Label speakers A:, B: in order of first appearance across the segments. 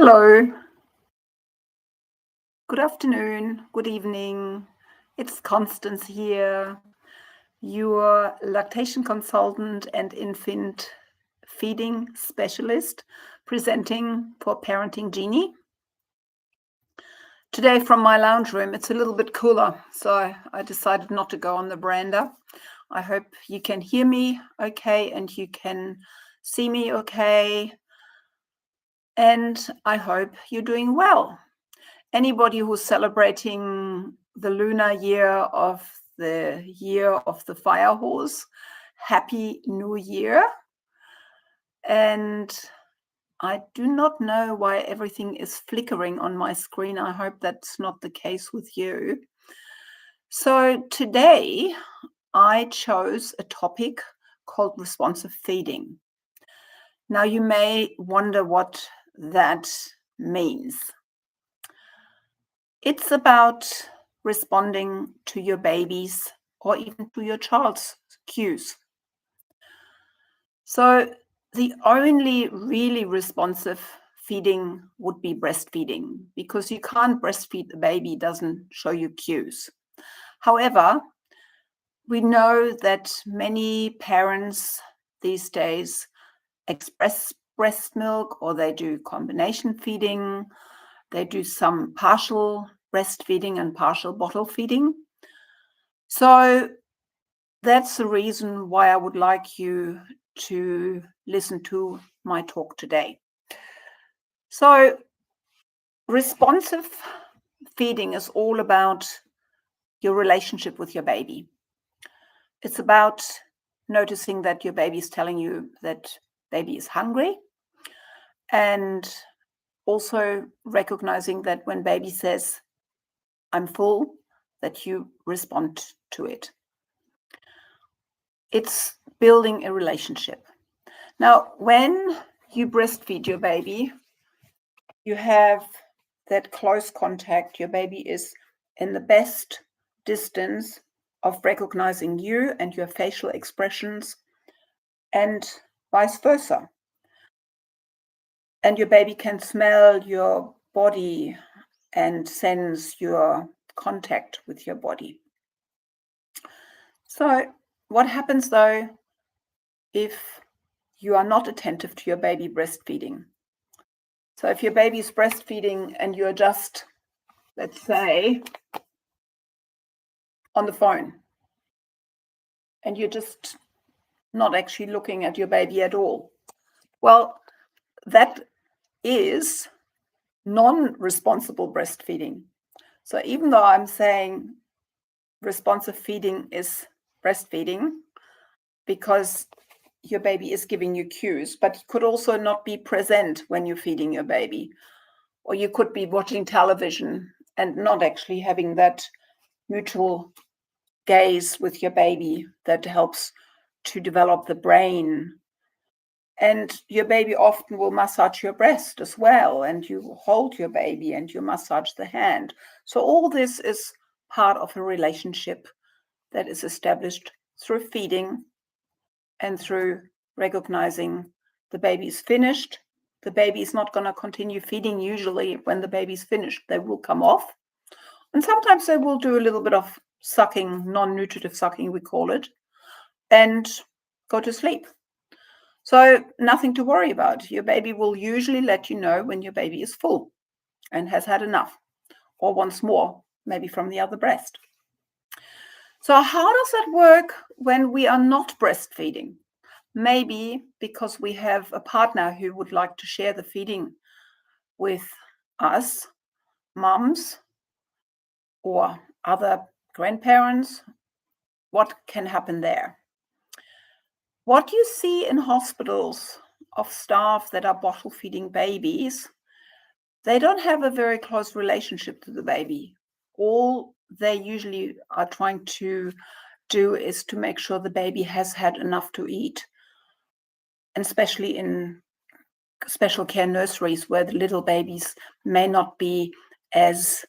A: Hello, good afternoon, good evening. It's Constance here, your lactation consultant and infant feeding specialist, presenting for Parenting Genie. Today from my lounge room, it's a little bit cooler, so I decided not to go on the veranda. I hope you can hear me okay and you can see me okay. And I hope you're doing well. Anybody who's celebrating the lunar year of the fire horse, Happy New Year. And I do not know why everything is flickering on my screen. I hope that's not the case with you. So today I chose a topic called responsive feeding. Now you may wonder what that means. It's about responding to your baby's or even to your child's cues. So the only really responsive feeding would be breastfeeding, because you can't breastfeed the baby, doesn't show you cues. However, we know that many parents these days express breast milk, or they do combination feeding. They do some partial breastfeeding and partial bottle feeding. So that's the reason why I would like you to listen to my talk today. So responsive feeding is all about your relationship with your baby. It's about noticing that your baby is telling you that baby is hungry, and also recognizing that when baby says, I'm full, that you respond to it. It's building a relationship. Now, when you breastfeed your baby, you have that close contact. Your baby is in the best distance of recognizing you and your facial expressions, and vice versa. And your baby can smell your body and sense your contact with your body. So what happens though if you are not attentive to your baby breastfeeding? So if your baby is breastfeeding and you're just, let's say, on the phone, and you're just not actually looking at your baby at all, well, that is non-responsible breastfeeding. So even though I'm saying responsive feeding is breastfeeding because your baby is giving you cues, but you could also not be present when you're feeding your baby, or you could be watching television and not actually having that mutual gaze with your baby that helps to develop the brain. And your baby often will massage your breast as well, and you hold your baby and you massage the hand. So all this is part of a relationship that is established through feeding and through recognizing the baby is finished. The baby is not going to continue feeding. Usually when the baby is finished, they will come off. And sometimes they will do a little bit of sucking, non-nutritive sucking, we call it, and go to sleep. So nothing to worry about. Your baby will usually let you know when your baby is full and has had enough, or wants more, maybe from the other breast. So how does that work when we are not breastfeeding? Maybe because we have a partner who would like to share the feeding with us, mums, or other grandparents. What can happen there? What you see in hospitals of staff that are bottle feeding babies, they don't have a very close relationship to the baby. All they usually are trying to do is to make sure the baby has had enough to eat. And especially in special care nurseries where the little babies may not be as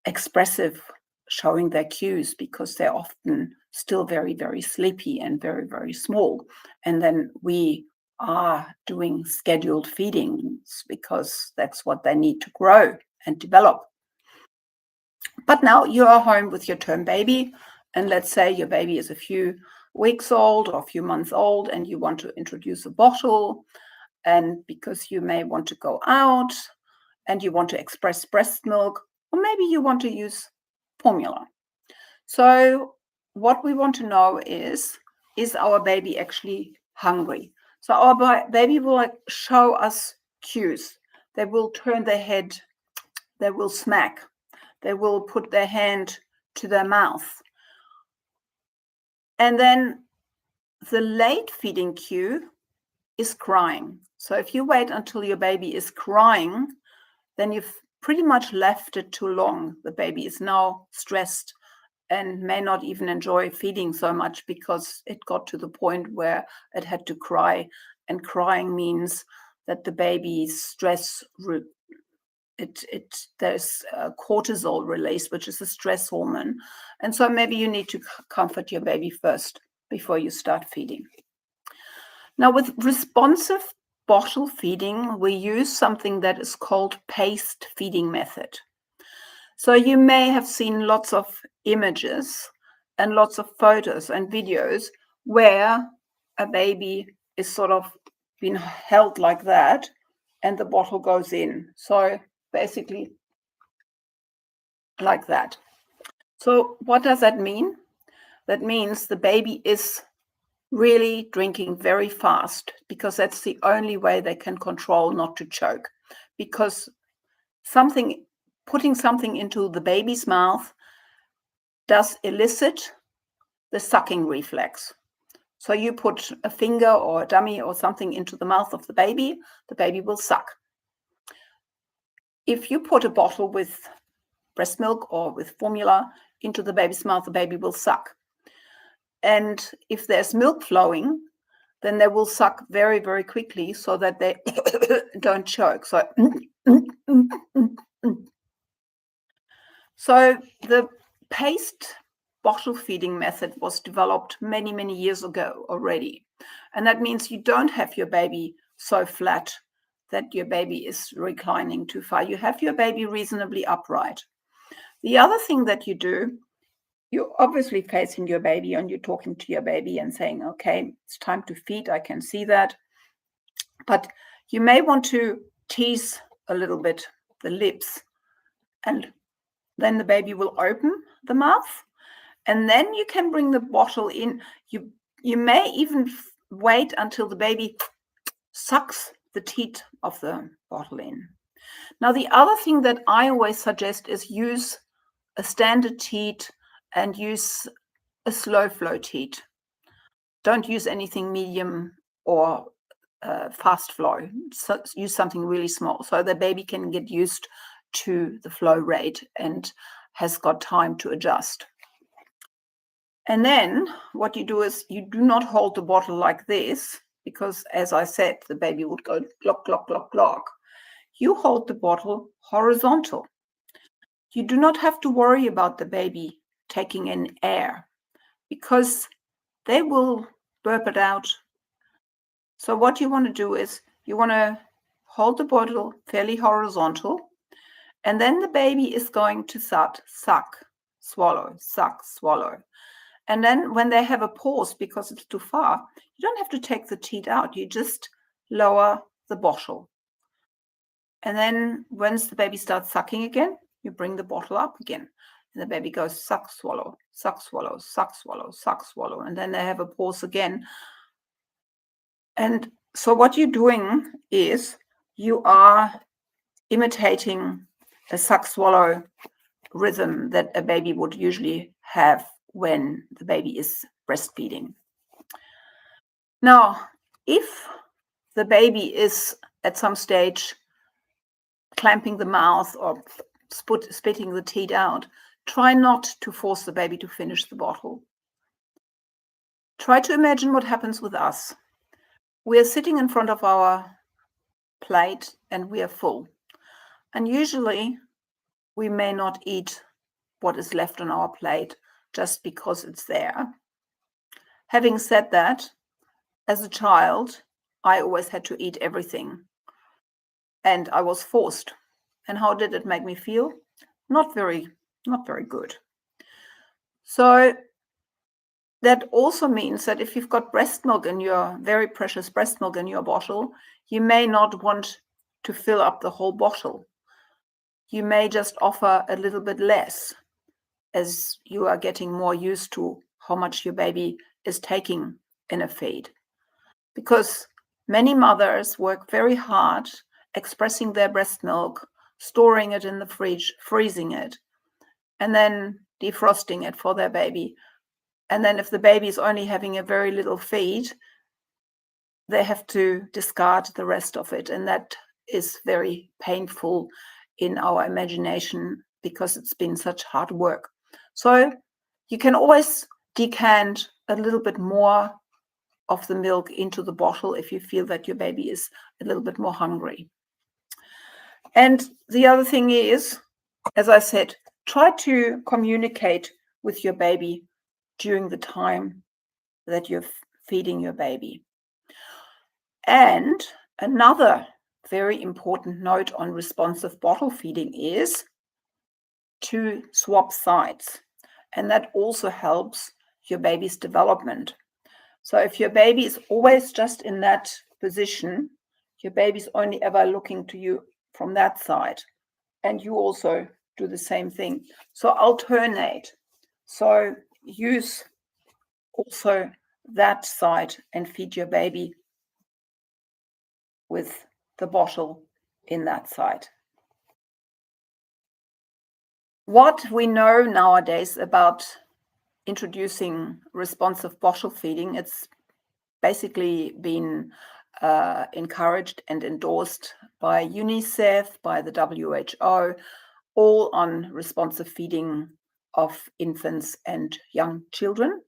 A: expressive, showing their cues, because they're often still very, very sleepy and very, very small. And then we are doing scheduled feedings because that's what they need to grow and develop. But now you are home with your term baby, and let's say your baby is a few weeks old or a few months old, and you want to introduce a bottle, and because you may want to go out and you want to express breast milk, or maybe you want to use formula. So what we want to know is our baby actually hungry? So our baby will show us cues. They will turn their head, they will smack, they will put their hand to their mouth. And then the late feeding cue is crying. So if you wait until your baby is crying, then you've pretty much left it too long. The baby is now stressed and may not even enjoy feeding so much because it got to the point where it had to cry. And crying means that the baby's stress, there's cortisol release, which is a stress hormone. And so maybe you need to comfort your baby first before you start feeding. Now, with responsive bottle feeding, we use something that is called paced feeding method. So you may have seen lots of images and lots of photos and videos where a baby is sort of being held like that and the bottle goes in. So basically like that. So what does that mean? That means the baby is really drinking very fast because that's the only way they can control not to choke. Because putting something into the baby's mouth does elicit the sucking reflex. So you put a finger or a dummy or something into the mouth of the baby will suck. If you put a bottle with breast milk or with formula into the baby's mouth, the baby will suck. And if there's milk flowing, then they will suck very, very quickly so that they don't choke. So the paced bottle feeding method was developed many, many years ago already. And that means you don't have your baby so flat that your baby is reclining too far. You have your baby reasonably upright. The other thing that you do, you're obviously facing your baby and you're talking to your baby and saying, okay, it's time to feed. I can see that. But you may want to tease a little bit the lips, and then the baby will open the mouth, and then you can bring the bottle in. You may even wait until the baby sucks the teat of the bottle in. Now, the other thing that I always suggest is use a standard teat and use a slow flow teat. Don't use anything medium or fast flow. So use something really small so the baby can get used to the flow rate and has got time to adjust. And then what you do is you do not hold the bottle like this because, as I said, the baby would go glock, glock, glock, glock. You hold the bottle horizontal. You do not have to worry about the baby taking in air because they will burp it out. So what you want to do is you want to hold the bottle fairly horizontal, and then the baby is going to suck, swallow, suck, swallow. And then when they have a pause because it's too far, you don't have to take the teat out. You just lower the bottle. And then once the baby starts sucking again, you bring the bottle up again. And the baby goes suck, swallow, suck, swallow, suck, swallow, suck, swallow. And then they have a pause again. And so what you're doing is you are imitating a suck, swallow rhythm that a baby would usually have when the baby is breastfeeding. Now, if the baby is at some stage clamping the mouth or spitting the teat out, try not to force the baby to finish the bottle. Try to imagine what happens with us. We are sitting in front of our plate and we are full. And usually we may not eat what is left on our plate just because it's there. Having said that, as a child, I always had to eat everything. And I was forced. And how did it make me feel? Not very good. So that also means that if you've got breast milk in your very precious breast milk in your bottle, you may not want to fill up the whole bottle. You may just offer a little bit less as you are getting more used to how much your baby is taking in a feed. Because many mothers work very hard expressing their breast milk, storing it in the fridge, freezing it, and then defrosting it for their baby. And then if the baby is only having a very little feed, they have to discard the rest of it. And that is very painful in our imagination because it's been such hard work. So you can always decant a little bit more of the milk into the bottle if you feel that your baby is a little bit more hungry. And the other thing is, as I said, try to communicate with your baby during the time that you're feeding your baby. And another very important note on responsive bottle feeding is to swap sides. And that also helps your baby's development. So if your baby is always just in that position, your baby's only ever looking to you from that side. And you also do the same thing. So alternate. So use also that side and feed your baby with the bottle in that side. What we know nowadays about introducing responsive bottle feeding, it's basically been encouraged and endorsed by UNICEF, by the WHO, all on responsive feeding of infants and young children,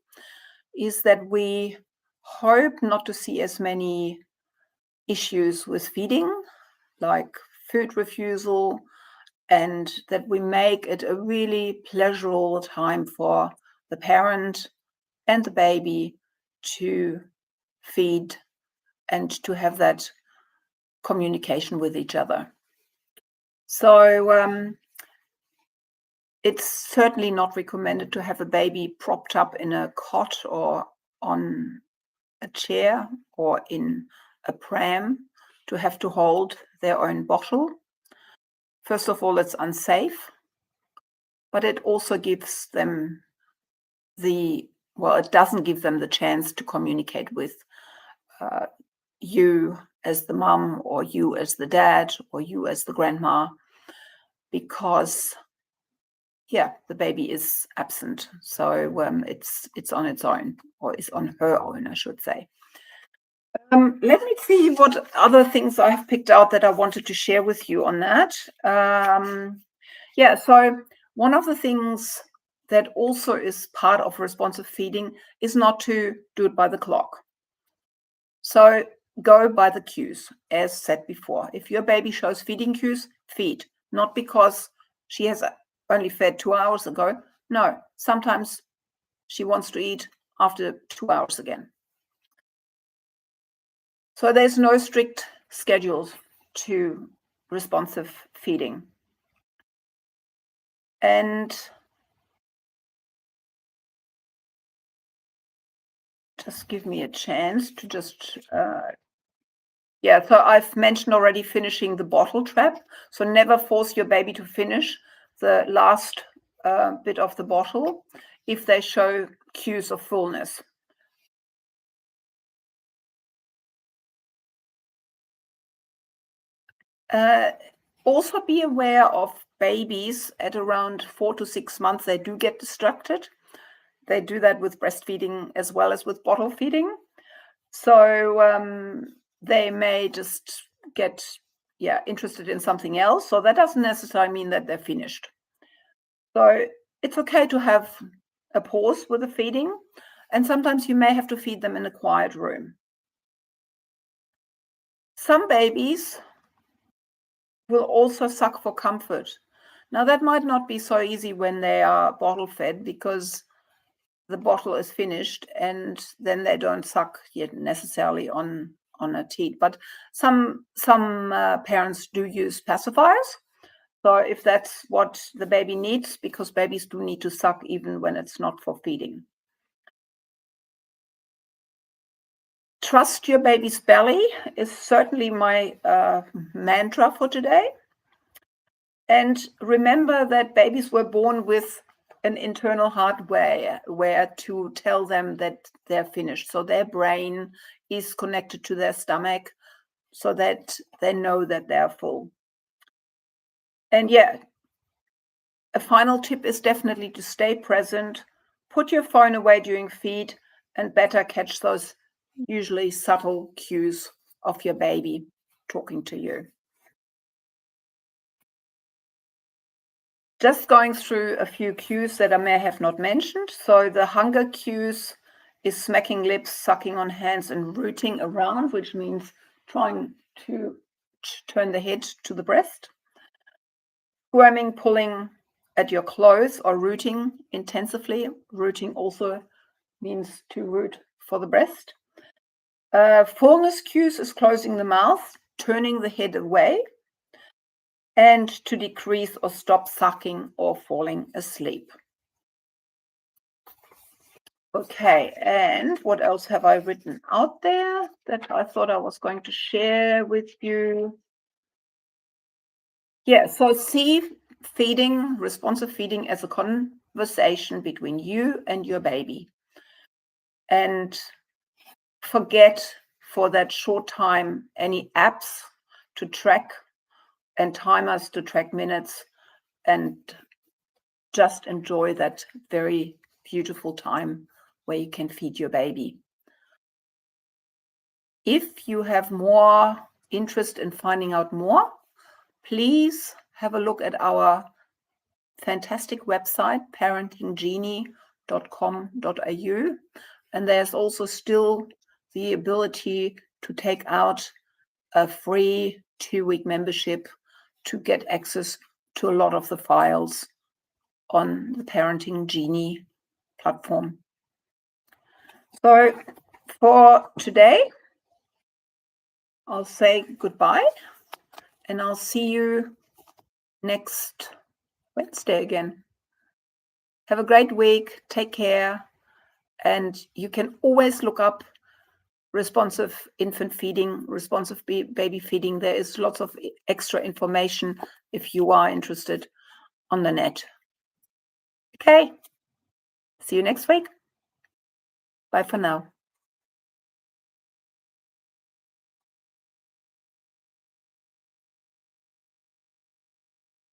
A: is that we hope not to see as many issues with feeding, like food refusal, and that we make it a really pleasurable time for the parent and the baby to feed and to have that communication with each other. So it's certainly not recommended to have a baby propped up in a cot or on a chair or in a pram to have to hold their own bottle. First of all, it's unsafe, but it also gives them it doesn't give them the chance to communicate with you as the mum or you as the dad or you as the grandma, because the baby is absent. So it's on its own, or is on her own, I should say. Let me see what other things I have picked out that I wanted to share with you on that. So one of the things that also is part of responsive feeding is not to do it by the clock. So go by the cues, as said before. If your baby shows feeding cues, feed. Not because she has only fed 2 hours ago. No, sometimes she wants to eat after 2 hours again. So there's no strict schedules to responsive feeding. And just give me a chance to just, so I've mentioned already finishing the bottle trap. So never force your baby to finish the last bit of the bottle if they show cues of fullness. Also be aware of babies at around 4 to 6 months. They do get distracted. They do that with breastfeeding as well as with bottle feeding. So they may just get interested in something else. So that doesn't necessarily mean that they're finished. So it's okay to have a pause with the feeding. And sometimes you may have to feed them in a quiet room. Some babies will also suck for comfort. Now that might not be so easy when they are bottle fed because the bottle is finished and then they don't suck yet necessarily on on a teat. But some parents do use pacifiers. So if that's what the baby needs, because babies do need to suck even when it's not for feeding. Trust your baby's belly is certainly my mantra for today. And remember that babies were born with an internal hardware where to tell them that they're finished. So their brain is connected to their stomach so that they know that they're full. And yeah, a final tip is definitely to stay present, put your phone away during feed, and better catch those usually subtle cues of your baby talking to you. Just going through a few cues that I may have not mentioned. So the hunger cues is smacking lips, sucking on hands, and rooting around, which means trying to turn the head to the breast. Squirming, pulling at your clothes, or rooting intensively. Rooting also means to root for the breast. Fullness cues is closing the mouth, turning the head away, and to decrease or stop sucking or falling asleep. Okay, and what else have I written out there that I thought I was going to share with you? Yeah, so see feeding, responsive feeding as a conversation between you and your baby. And forget for that short time any apps to track and timers to track minutes, and just enjoy that very beautiful time where you can feed your baby. If you have more interest in finding out more, please have a look at our fantastic website, parentinggenie.com.au. And there's also still the ability to take out a free 2-week membership to get access to a lot of the files on the Parenting Genie platform. So for today, I'll say goodbye, and I'll see you next Wednesday again. Have a great week. Take care. And you can always look up responsive infant feeding, responsive baby feeding. There is lots of extra information if you are interested on the net. Okay. See you next week. Bye for now.